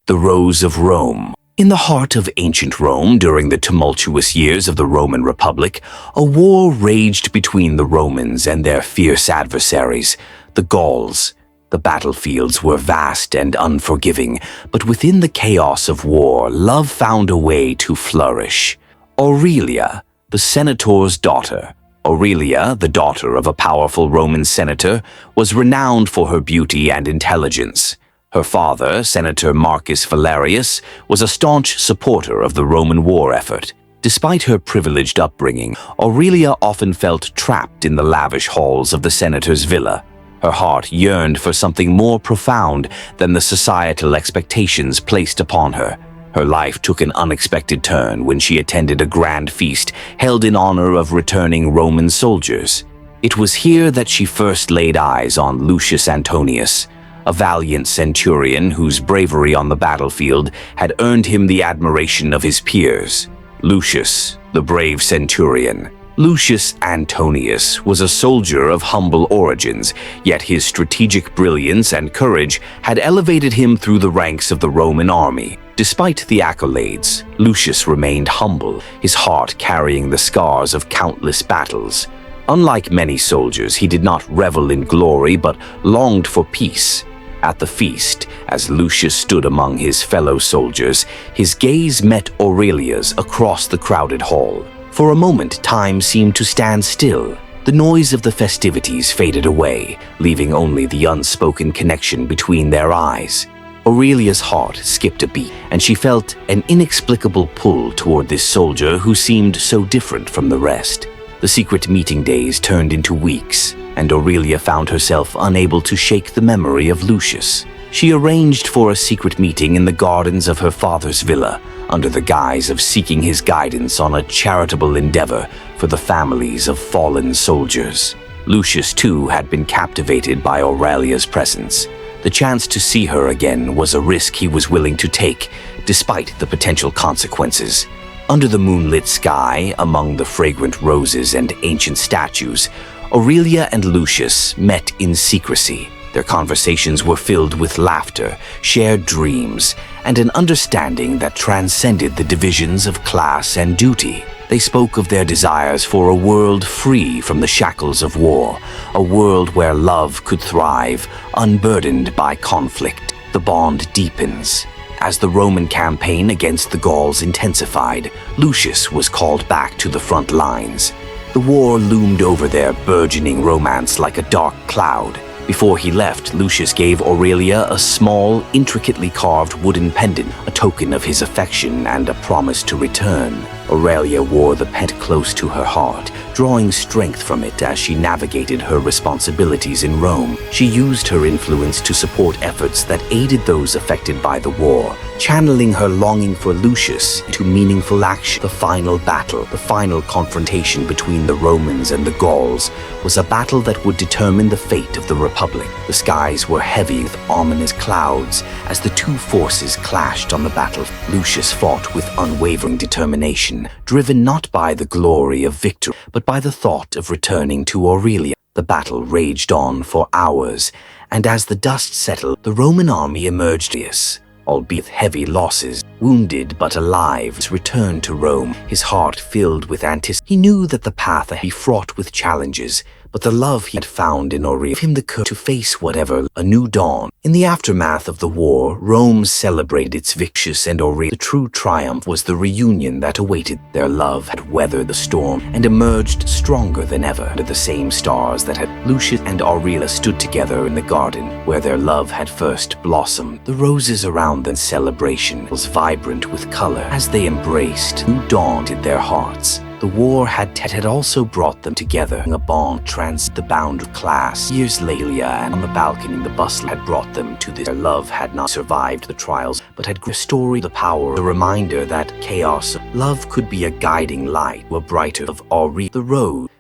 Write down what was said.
The Rose of Rome. In the heart of ancient Rome, during the tumultuous years of the Roman Republic, a war raged between the Romans and their fierce adversaries, the Gauls. The battlefields were vast and unforgiving, but within the chaos of war, love found a way to flourish. Aurelia, the senator's daughter. Aurelia, the daughter of a powerful Roman senator, was renowned for her beauty and intelligence. Her father, Senator Marcus Valerius, was a staunch supporter of the Roman war effort. Despite her privileged upbringing, Aurelia often felt trapped in the lavish halls of the senator's villa. Her heart yearned for something more profound than the societal expectations placed upon her. Her life took an unexpected turn when she attended a grand feast held in honor of returning Roman soldiers. It was here that she first laid eyes on Lucius Antonius, a valiant centurion whose bravery on the battlefield had earned him the admiration of his peers. Lucius, the brave centurion. Lucius Antonius was a soldier of humble origins, yet his strategic brilliance and courage had elevated him through the ranks of the Roman army. Despite the accolades, Lucius remained humble, his heart carrying the scars of countless battles. Unlike many soldiers, he did not revel in glory but longed for peace. At the feast, as Lucius stood among his fellow soldiers, his gaze met Aurelia's across the crowded hall. For a moment, time seemed to stand still. The noise of the festivities faded away, leaving only the unspoken connection between their eyes. Aurelia's heart skipped a beat, and she felt an inexplicable pull toward this soldier who seemed so different from the rest. The secret meeting days turned into weeks, and Aurelia found herself unable to shake the memory of Lucius. She arranged for a secret meeting in the gardens of her father's villa, under the guise of seeking his guidance on a charitable endeavor for the families of fallen soldiers. Lucius, too, had been captivated by Aurelia's presence. The chance to see her again was a risk he was willing to take, despite the potential consequences. Under the moonlit sky, among the fragrant roses and ancient statues, Aurelia and Lucius met in secrecy. Their conversations were filled with laughter, shared dreams, and an understanding that transcended the divisions of class and duty. They spoke of their desires for a world free from the shackles of war, a world where love could thrive, unburdened by conflict. The bond deepens. As the Roman campaign against the Gauls intensified, Lucius was called back to the front lines. The war loomed over their burgeoning romance like a dark cloud. Before he left, Lucius gave Aurelia a small, intricately carved wooden pendant, a token of his affection and a promise to return. Aurelia wore the pendant close to her heart, drawing strength from it as she navigated her responsibilities in Rome. She used her influence to support efforts that aided those affected by the war, channeling her longing for Lucius into meaningful action. The final battle, the final confrontation between the Romans and the Gauls, was a battle that would determine the fate of the Republic. The skies were heavy with ominous clouds as the two forces clashed on the battlefield. Lucius fought with unwavering determination, driven not by the glory of victory, but by the thought of returning to Aurelia. The battle raged on for hours, and as the dust settled, the Roman army emerged victorious. Albeit with heavy losses, wounded but alive, returned to Rome, his heart filled with anticipation. He knew that the path ahead would be fraught with challenges, but the love he had found in Aurelia gave him the courage to face whatever. A new dawn. In the aftermath of the war, Rome celebrated its victories, and Aurelia. The true triumph was the reunion that awaited. Their love had weathered the storm and emerged stronger than ever. Under the same stars that had, Lucius and Aurelia stood together in the garden where their love had first blossomed. The roses around them celebration was vibrant with color. As they embraced, new dawn in their hearts. The war had also brought them together. A bond trans the boundary class. Years later, and on the balcony in the bustle had brought them to this. Their love had not survived the trials, but had restored the power, the reminder that chaos, love could be a guiding light, a brighter of Aurelia. The road